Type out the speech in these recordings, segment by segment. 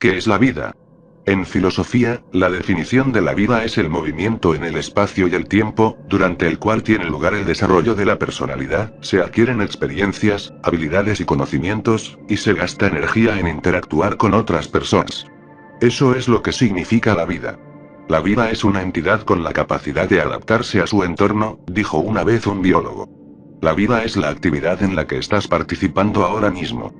¿Qué es la vida? En filosofía, la definición de la vida es el movimiento en el espacio y el tiempo, durante el cual tiene lugar el desarrollo de la personalidad, se adquieren experiencias, habilidades y conocimientos, y se gasta energía en interactuar con otras personas. Eso es lo que significa la vida. La vida es una entidad con la capacidad de adaptarse a su entorno, dijo una vez un biólogo. La vida es la actividad en la que estás participando ahora mismo.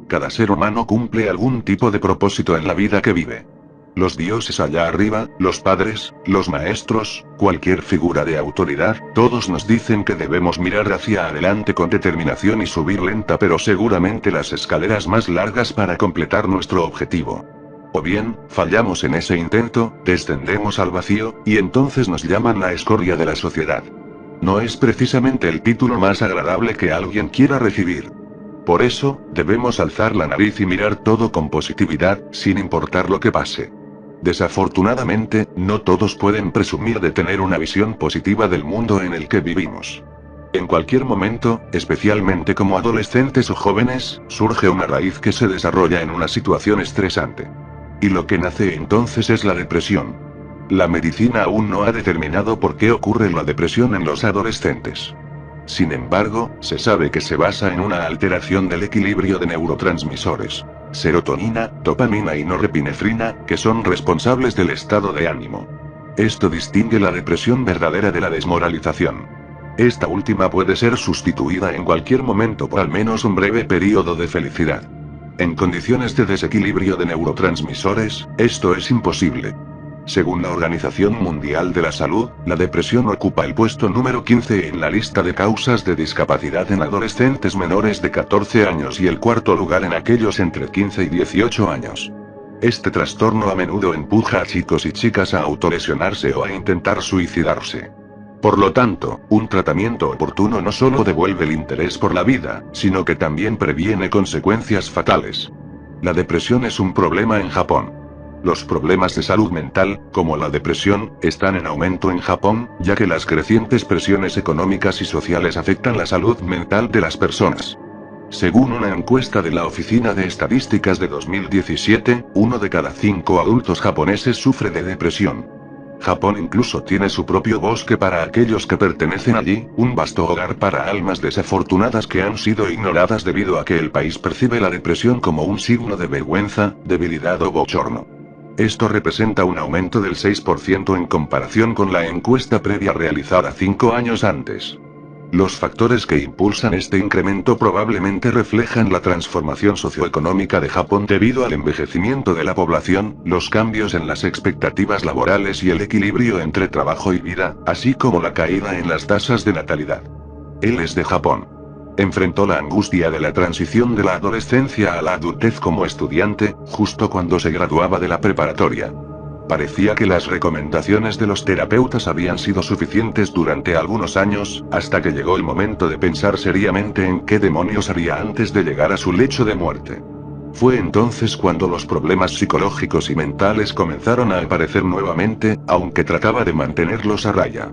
Cada ser humano cumple algún tipo de propósito en la vida que vive. Los dioses allá arriba, los padres, los maestros, cualquier figura de autoridad, todos nos dicen que debemos mirar hacia adelante con determinación y subir lenta pero seguramente las escaleras más largas para completar nuestro objetivo. O bien, fallamos en ese intento, descendemos al vacío, y entonces nos llaman la escoria de la sociedad. No es precisamente el título más agradable que alguien quiera recibir. Por eso, debemos alzar la nariz y mirar todo con positividad, sin importar lo que pase. Desafortunadamente, no todos pueden presumir de tener una visión positiva del mundo en el que vivimos. En cualquier momento, especialmente como adolescentes o jóvenes, surge una raíz que se desarrolla en una situación estresante. Y lo que nace entonces es la depresión. La medicina aún no ha determinado por qué ocurre la depresión en los adolescentes. Sin embargo, se sabe que se basa en una alteración del equilibrio de neurotransmisores, serotonina, dopamina y norepinefrina, que son responsables del estado de ánimo. Esto distingue la depresión verdadera de la desmoralización. Esta última puede ser sustituida en cualquier momento por al menos un breve periodo de felicidad. En condiciones de desequilibrio de neurotransmisores, esto es imposible. Según la Organización Mundial de la Salud, la depresión ocupa el puesto número 15 en la lista de causas de discapacidad en adolescentes menores de 14 años y el cuarto lugar en aquellos entre 15 y 18 años. Este trastorno a menudo empuja a chicos y chicas a autolesionarse o a intentar suicidarse. Por lo tanto, un tratamiento oportuno no solo devuelve el interés por la vida, sino que también previene consecuencias fatales. La depresión es un problema en Japón. Los problemas de salud mental, como la depresión, están en aumento en Japón, ya que las crecientes presiones económicas y sociales afectan la salud mental de las personas. Según una encuesta de la Oficina de Estadísticas de 2017, 1 de cada 5 adultos japoneses sufre de depresión. Japón incluso tiene su propio bosque para aquellos que pertenecen allí, un vasto hogar para almas desafortunadas que han sido ignoradas debido a que el país percibe la depresión como un signo de vergüenza, debilidad o bochorno. Esto representa un aumento del 6% en comparación con la encuesta previa realizada 5 años antes. Los factores que impulsan este incremento probablemente reflejan la transformación socioeconómica de Japón debido al envejecimiento de la población, los cambios en las expectativas laborales y el equilibrio entre trabajo y vida, así como la caída en las tasas de natalidad. Él es de Japón. Enfrentó la angustia de la transición de la adolescencia a la adultez como estudiante, justo cuando se graduaba de la preparatoria. Parecía que las recomendaciones de los terapeutas habían sido suficientes durante algunos años, hasta que llegó el momento de pensar seriamente en qué demonios haría antes de llegar a su lecho de muerte. Fue entonces cuando los problemas psicológicos y mentales comenzaron a aparecer nuevamente, aunque trataba de mantenerlos a raya.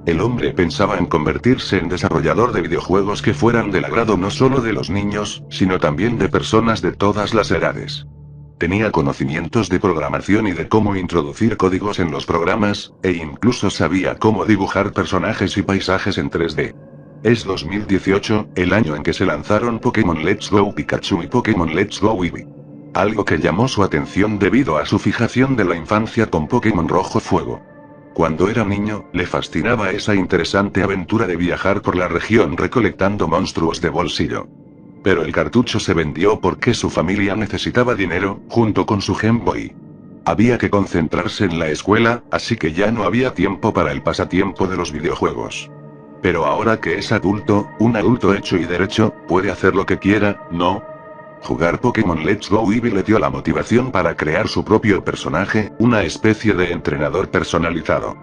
El hombre pensaba en convertirse en desarrollador de videojuegos que fueran del agrado no solo de los niños, sino también de personas de todas las edades. Tenía conocimientos de programación y de cómo introducir códigos en los programas, e incluso sabía cómo dibujar personajes y paisajes en 3D. Es 2018, el año en que se lanzaron Pokémon Let's Go Pikachu y Pokémon Let's Go Eevee. Algo que llamó su atención debido a su fijación de la infancia con Pokémon Rojo Fuego. Cuando era niño, le fascinaba esa interesante aventura de viajar por la región recolectando monstruos de bolsillo. Pero el cartucho se vendió porque su familia necesitaba dinero, junto con su Game Boy. Había que concentrarse en la escuela, así que ya no había tiempo para el pasatiempo de los videojuegos. Pero ahora que es adulto, un adulto hecho y derecho, puede hacer lo que quiera, ¿no? Jugar Pokémon Let's Go Eevee le dio la motivación para crear su propio personaje, una especie de entrenador personalizado.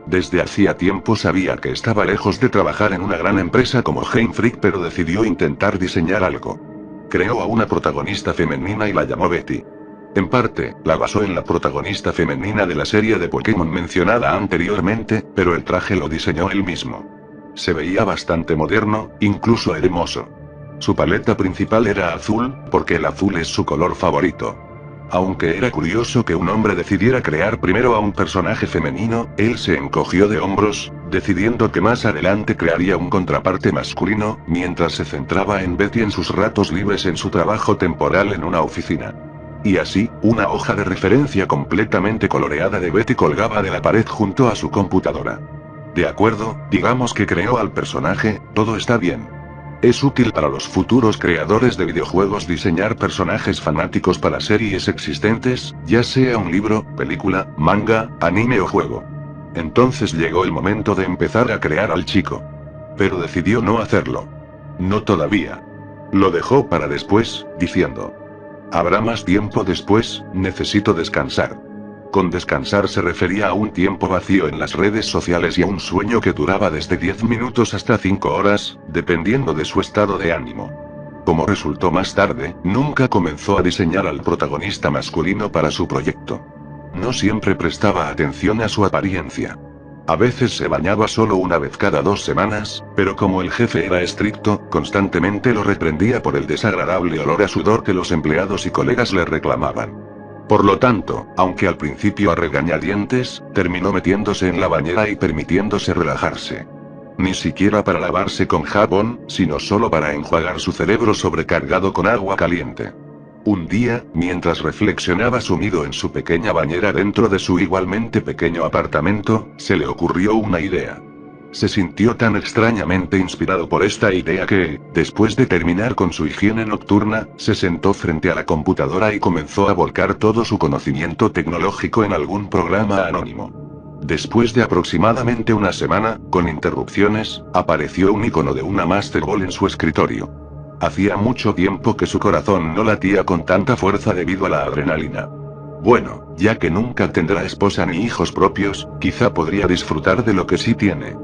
Desde hacía tiempo sabía que estaba lejos de trabajar en una gran empresa como Game Freak, pero decidió intentar diseñar algo. Creó a una protagonista femenina y la llamó Betty. En parte, la basó en la protagonista femenina de la serie de Pokémon mencionada anteriormente, pero el traje lo diseñó él mismo. Se veía bastante moderno, incluso hermoso. Su paleta principal era azul, porque el azul es su color favorito. Aunque era curioso que un hombre decidiera crear primero a un personaje femenino, él se encogió de hombros, decidiendo que más adelante crearía un contraparte masculino, mientras se centraba en Betty en sus ratos libres en su trabajo temporal en una oficina. Y así, una hoja de referencia completamente coloreada de Betty colgaba de la pared junto a su computadora. De acuerdo, digamos que creó al personaje, todo está bien. Es útil para los futuros creadores de videojuegos diseñar personajes fanáticos para series existentes, ya sea un libro, película, manga, anime o juego. Entonces llegó el momento de empezar a crear al chico. Pero decidió no hacerlo. No todavía. Lo dejó para después, diciendo: habrá más tiempo después, necesito descansar. Con descansar se refería a un tiempo vacío en las redes sociales y a un sueño que duraba desde 10 minutos hasta 5 horas, dependiendo de su estado de ánimo. Como resultó más tarde, nunca comenzó a diseñar al protagonista masculino para su proyecto. No siempre prestaba atención a su apariencia. A veces se bañaba solo una vez cada 2 semanas, pero como el jefe era estricto, constantemente lo reprendía por el desagradable olor a sudor que los empleados y colegas le reclamaban. Por lo tanto, aunque al principio a regañadientes, terminó metiéndose en la bañera y permitiéndose relajarse. Ni siquiera para lavarse con jabón, sino solo para enjuagar su cerebro sobrecargado con agua caliente. Un día, mientras reflexionaba sumido en su pequeña bañera dentro de su igualmente pequeño apartamento, se le ocurrió una idea. Se sintió tan extrañamente inspirado por esta idea que, después de terminar con su higiene nocturna, se sentó frente a la computadora y comenzó a volcar todo su conocimiento tecnológico en algún programa anónimo. Después de aproximadamente una semana, con interrupciones, apareció un icono de una Master Ball en su escritorio. Hacía mucho tiempo que su corazón no latía con tanta fuerza debido a la adrenalina. Bueno, ya que nunca tendrá esposa ni hijos propios, quizá podría disfrutar de lo que sí tiene.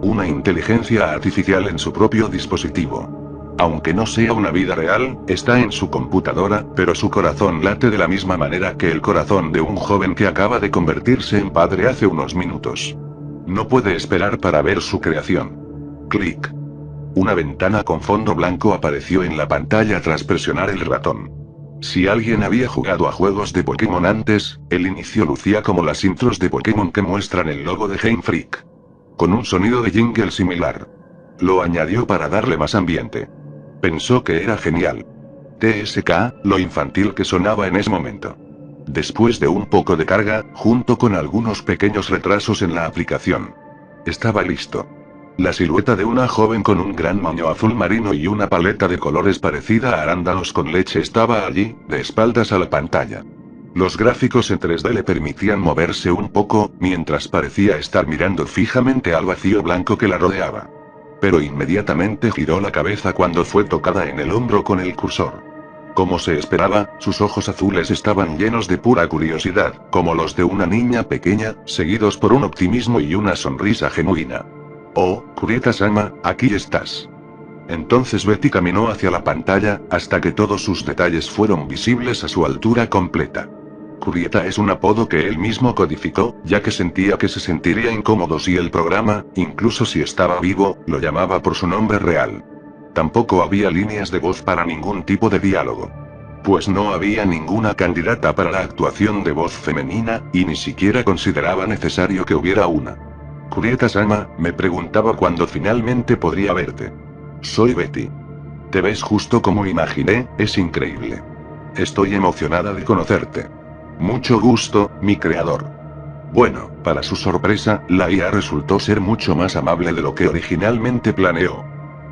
Una inteligencia artificial en su propio dispositivo. Aunque no sea una vida real, está en su computadora, pero su corazón late de la misma manera que el corazón de un joven que acaba de convertirse en padre hace unos minutos. No puede esperar para ver su creación. Clic. Una ventana con fondo blanco apareció en la pantalla tras presionar el ratón. Si alguien había jugado a juegos de Pokémon antes, el inicio lucía como las intros de Pokémon que muestran el logo de Game Freak. Con un sonido de jingle similar. Lo añadió para darle más ambiente. Pensó que era genial. TSK, lo infantil que sonaba en ese momento. Después de un poco de carga, junto con algunos pequeños retrasos en la aplicación. Estaba listo. La silueta de una joven con un gran moño azul marino y una paleta de colores parecida a arándanos con leche estaba allí, de espaldas a la pantalla. Los gráficos en 3D le permitían moverse un poco, mientras parecía estar mirando fijamente al vacío blanco que la rodeaba. Pero inmediatamente giró la cabeza cuando fue tocada en el hombro con el cursor. Como se esperaba, sus ojos azules estaban llenos de pura curiosidad, como los de una niña pequeña, seguidos por un optimismo y una sonrisa genuina. «Oh, Kurieta-sama, aquí estás». Entonces Betty caminó hacia la pantalla, hasta que todos sus detalles fueron visibles a su altura completa. Kurieta es un apodo que él mismo codificó, ya que sentía que se sentiría incómodo si el programa, incluso si estaba vivo, lo llamaba por su nombre real. Tampoco había líneas de voz para ningún tipo de diálogo. Pues no había ninguna candidata para la actuación de voz femenina, y ni siquiera consideraba necesario que hubiera una. Kurieta-sama, me preguntaba cuándo finalmente podría verte. Soy Betty. Te ves justo como imaginé, es increíble. Estoy emocionada de conocerte. Mucho gusto, mi creador. Bueno, para su sorpresa, la IA resultó ser mucho más amable de lo que originalmente planeó.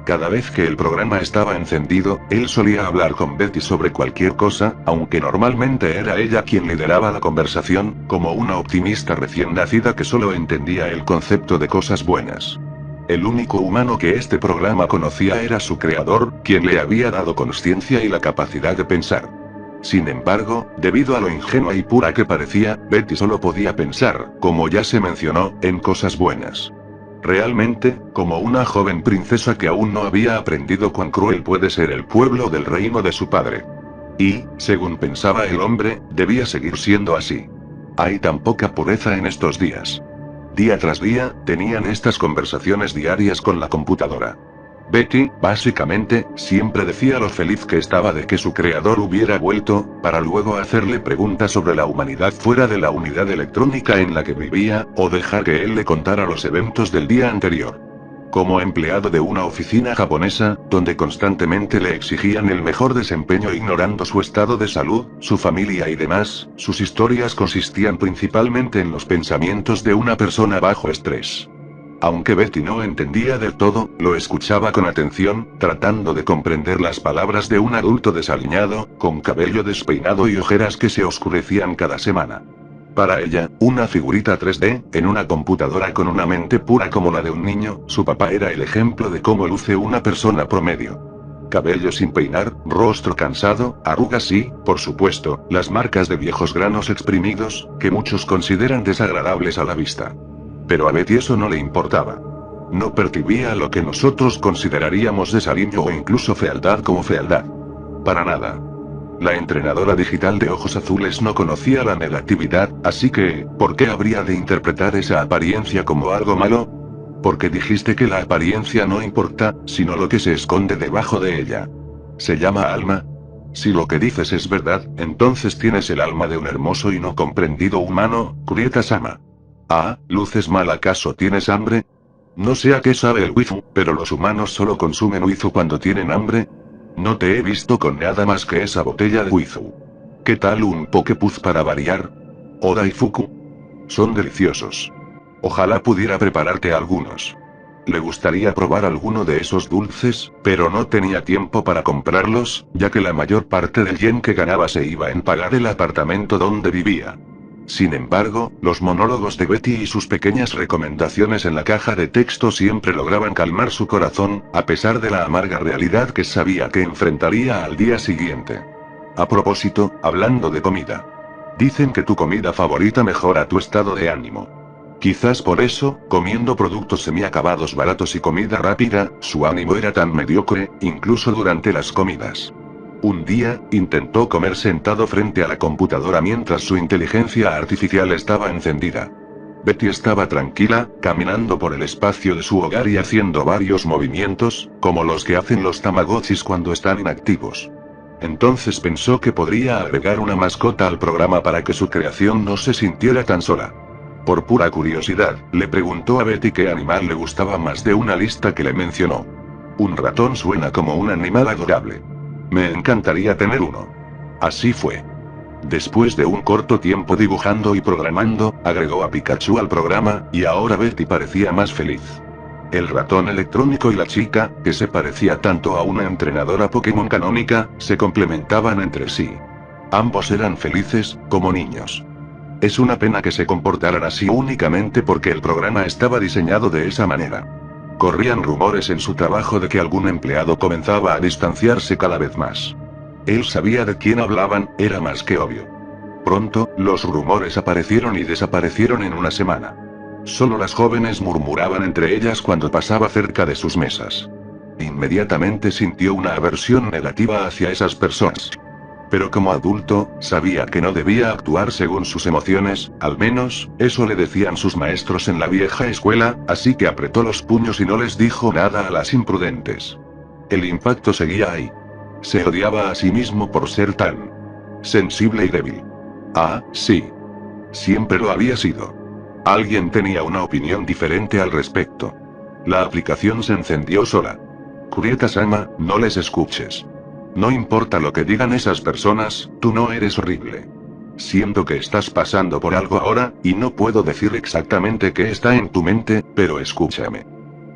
Cada vez que el programa estaba encendido, él solía hablar con Betty sobre cualquier cosa, aunque normalmente era ella quien lideraba la conversación, como una optimista recién nacida que solo entendía el concepto de cosas buenas. El único humano que este programa conocía era su creador, quien le había dado consciencia y la capacidad de pensar. Sin embargo, debido a lo ingenua y pura que parecía, Betty solo podía pensar, como ya se mencionó, en cosas buenas. Realmente, como una joven princesa que aún no había aprendido cuán cruel puede ser el pueblo del reino de su padre. Y, según pensaba el hombre, debía seguir siendo así. Hay tan poca pureza en estos días. Día tras día, tenían estas conversaciones diarias con la computadora. Betty, básicamente, siempre decía lo feliz que estaba de que su creador hubiera vuelto, para luego hacerle preguntas sobre la humanidad fuera de la unidad electrónica en la que vivía, o dejar que él le contara los eventos del día anterior. Como empleado de una oficina japonesa, donde constantemente le exigían el mejor desempeño ignorando su estado de salud, su familia y demás, sus historias consistían principalmente en los pensamientos de una persona bajo estrés. Aunque Betty no entendía del todo, lo escuchaba con atención, tratando de comprender las palabras de un adulto desaliñado, con cabello despeinado y ojeras que se oscurecían cada semana. Para ella, una figurita 3D, en una computadora con una mente pura como la de un niño, su papá era el ejemplo de cómo luce una persona promedio. Cabello sin peinar, rostro cansado, arrugas y, por supuesto, las marcas de viejos granos exprimidos, que muchos consideran desagradables a la vista. Pero a Betty eso no le importaba. No percibía lo que nosotros consideraríamos desaliño o incluso fealdad como fealdad. Para nada. La entrenadora digital de ojos azules no conocía la negatividad, así que, ¿por qué habría de interpretar esa apariencia como algo malo? Porque dijiste que la apariencia no importa, sino lo que se esconde debajo de ella. ¿Se llama alma? Si lo que dices es verdad, entonces tienes el alma de un hermoso y no comprendido humano, Kurieta-sama. Ah, ¿luces mal acaso tienes hambre? No sé a qué sabe el wifu, pero los humanos solo consumen wifu cuando tienen hambre. No te he visto con nada más que esa botella de wifu. ¿Qué tal un pokepuz para variar? O daifuku. Son deliciosos. Ojalá pudiera prepararte algunos. Le gustaría probar alguno de esos dulces, pero no tenía tiempo para comprarlos, ya que la mayor parte del yen que ganaba se iba en pagar el apartamento donde vivía. Sin embargo, los monólogos de Betty y sus pequeñas recomendaciones en la caja de texto siempre lograban calmar su corazón, a pesar de la amarga realidad que sabía que enfrentaría al día siguiente. A propósito, hablando de comida. Dicen que tu comida favorita mejora tu estado de ánimo. Quizás por eso, comiendo productos semiacabados baratos y comida rápida, su ánimo era tan mediocre, incluso durante las comidas. Un día, intentó comer sentado frente a la computadora mientras su inteligencia artificial estaba encendida. Betty estaba tranquila, caminando por el espacio de su hogar y haciendo varios movimientos, como los que hacen los tamagotchis cuando están inactivos. Entonces pensó que podría agregar una mascota al programa para que su creación no se sintiera tan sola. Por pura curiosidad, le preguntó a Betty qué animal le gustaba más de una lista que le mencionó. Un ratón suena como un animal adorable. Me encantaría tener uno. Así fue. Después de un corto tiempo dibujando y programando, agregó a Pikachu al programa, y ahora Betty parecía más feliz. El ratón electrónico y la chica, que se parecía tanto a una entrenadora Pokémon canónica, se complementaban entre sí. Ambos eran felices, como niños. Es una pena que se comportaran así únicamente porque el programa estaba diseñado de esa manera. Corrían rumores en su trabajo de que algún empleado comenzaba a distanciarse cada vez más. Él sabía de quién hablaban, era más que obvio. Pronto, los rumores aparecieron y desaparecieron en una semana. Solo las jóvenes murmuraban entre ellas cuando pasaba cerca de sus mesas. Inmediatamente sintió una aversión negativa hacia esas personas. Pero como adulto, sabía que no debía actuar según sus emociones, al menos, eso le decían sus maestros en la vieja escuela, así que apretó los puños y no les dijo nada a las imprudentes. El impacto seguía ahí. Se odiaba a sí mismo por ser tan sensible y débil. Ah, sí. Siempre lo había sido. Alguien tenía una opinión diferente al respecto. La aplicación se encendió sola. Kurieta-sama, no les escuches. No importa lo que digan esas personas, tú no eres horrible. Siento que estás pasando por algo ahora, y no puedo decir exactamente qué está en tu mente, pero escúchame.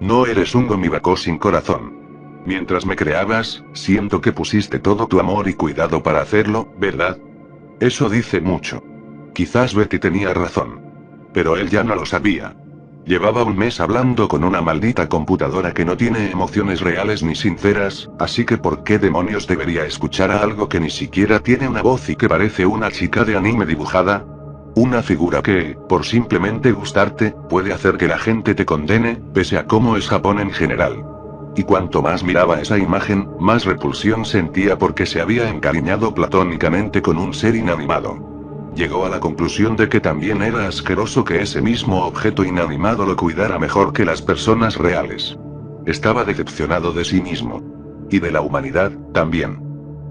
No eres un gomibako sin corazón. Mientras me creabas, siento que pusiste todo tu amor y cuidado para hacerlo, ¿verdad? Eso dice mucho. Quizás Betty tenía razón. Pero él ya no lo sabía. Llevaba un mes hablando con una maldita computadora que no tiene emociones reales ni sinceras, así que ¿por qué demonios debería escuchar a algo que ni siquiera tiene una voz y que parece una chica de anime dibujada? Una figura que, por simplemente gustarte, puede hacer que la gente te condene, pese a cómo es Japón en general. Y cuanto más miraba esa imagen, más repulsión sentía porque se había encariñado platónicamente con un ser inanimado. Llegó a la conclusión de que también era asqueroso que ese mismo objeto inanimado lo cuidara mejor que las personas reales. Estaba decepcionado de sí mismo. Y de la humanidad, también.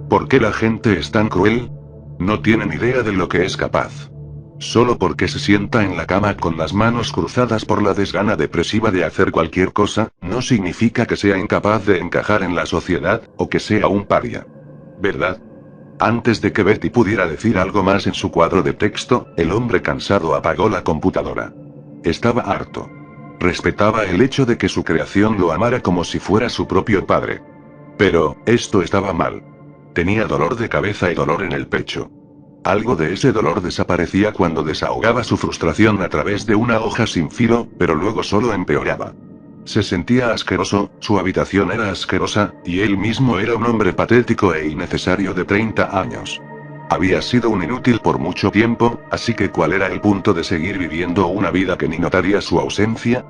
¿Por qué la gente es tan cruel? No tienen idea de lo que es capaz. Solo porque se sienta en la cama con las manos cruzadas por la desgana depresiva de hacer cualquier cosa, no significa que sea incapaz de encajar en la sociedad, o que sea un paria. ¿Verdad? Antes de que Betty pudiera decir algo más en su cuadro de texto, el hombre cansado apagó la computadora. Estaba harto. Respetaba el hecho de que su creación lo amara como si fuera su propio padre. Pero, esto estaba mal. Tenía dolor de cabeza y dolor en el pecho. Algo de ese dolor desaparecía cuando desahogaba su frustración a través de una hoja sin filo, pero luego solo empeoraba. Se sentía asqueroso, su habitación era asquerosa, y él mismo era un hombre patético e innecesario de 30 años. Había sido un inútil por mucho tiempo, así que ¿cuál era el punto de seguir viviendo una vida que ni notaría su ausencia?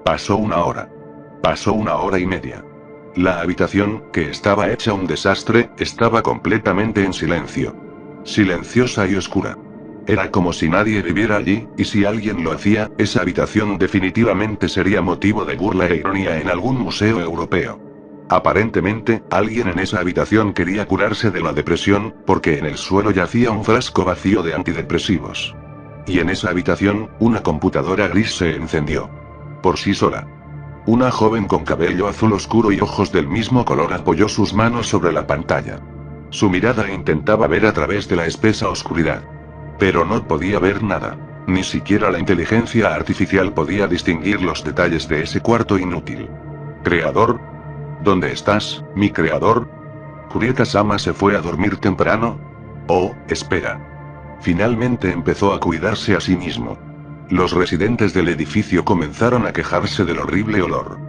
Pasó una hora. Pasó una hora y media. La habitación, que estaba hecha un desastre, estaba completamente en silencio. Silenciosa y oscura. Era como si nadie viviera allí, y si alguien lo hacía, esa habitación definitivamente sería motivo de burla e ironía en algún museo europeo. Aparentemente, alguien en esa habitación quería curarse de la depresión, porque en el suelo yacía un frasco vacío de antidepresivos. Y en esa habitación, una computadora gris se encendió. Por sí sola. Una joven con cabello azul oscuro y ojos del mismo color apoyó sus manos sobre la pantalla. Su mirada intentaba ver a través de la espesa oscuridad. Pero no podía ver nada. Ni siquiera la inteligencia artificial podía distinguir los detalles de ese cuarto inútil. ¿Creador? ¿Dónde estás, mi creador? ¿Julieta-sama se fue a dormir temprano? Oh, espera. Finalmente empezó a cuidarse a sí mismo. Los residentes del edificio comenzaron a quejarse del horrible olor.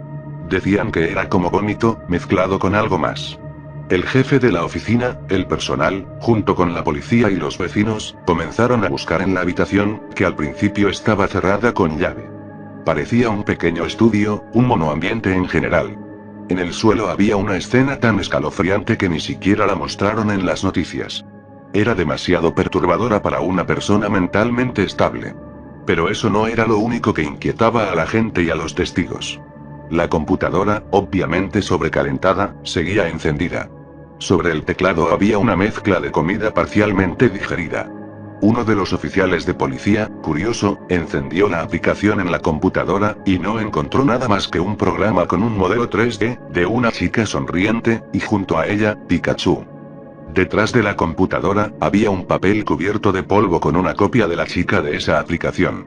Decían que era como vómito, mezclado con algo más. El jefe de la oficina, el personal, junto con la policía y los vecinos, comenzaron a buscar en la habitación, que al principio estaba cerrada con llave. Parecía un pequeño estudio, un monoambiente en general. En el suelo había una escena tan escalofriante que ni siquiera la mostraron en las noticias. Era demasiado perturbadora para una persona mentalmente estable. Pero eso no era lo único que inquietaba a la gente y a los testigos. La computadora, obviamente sobrecalentada, seguía encendida. Sobre el teclado había una mezcla de comida parcialmente digerida. Uno de los oficiales de policía, curioso, encendió la aplicación en la computadora, y no encontró nada más que un programa con un modelo 3D, de una chica sonriente, y junto a ella, Pikachu. Detrás de la computadora, había un papel cubierto de polvo con una copia de la chica de esa aplicación.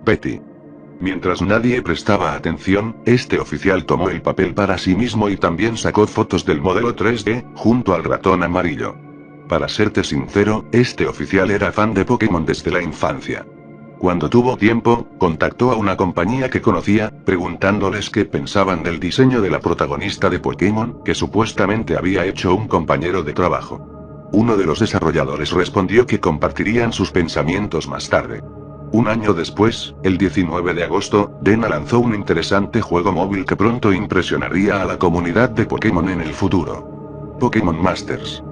Betty. Mientras nadie prestaba atención, este oficial tomó el papel para sí mismo y también sacó fotos del modelo 3D, junto al ratón amarillo. Para serte sincero, este oficial era fan de Pokémon desde la infancia. Cuando tuvo tiempo, contactó a una compañía que conocía, preguntándoles qué pensaban del diseño de la protagonista de Pokémon, que supuestamente había hecho un compañero de trabajo. Uno de los desarrolladores respondió que compartirían sus pensamientos más tarde. Un año después, el 19 de agosto, Dena lanzó un interesante juego móvil que pronto impresionaría a la comunidad de Pokémon en el futuro. Pokémon Masters.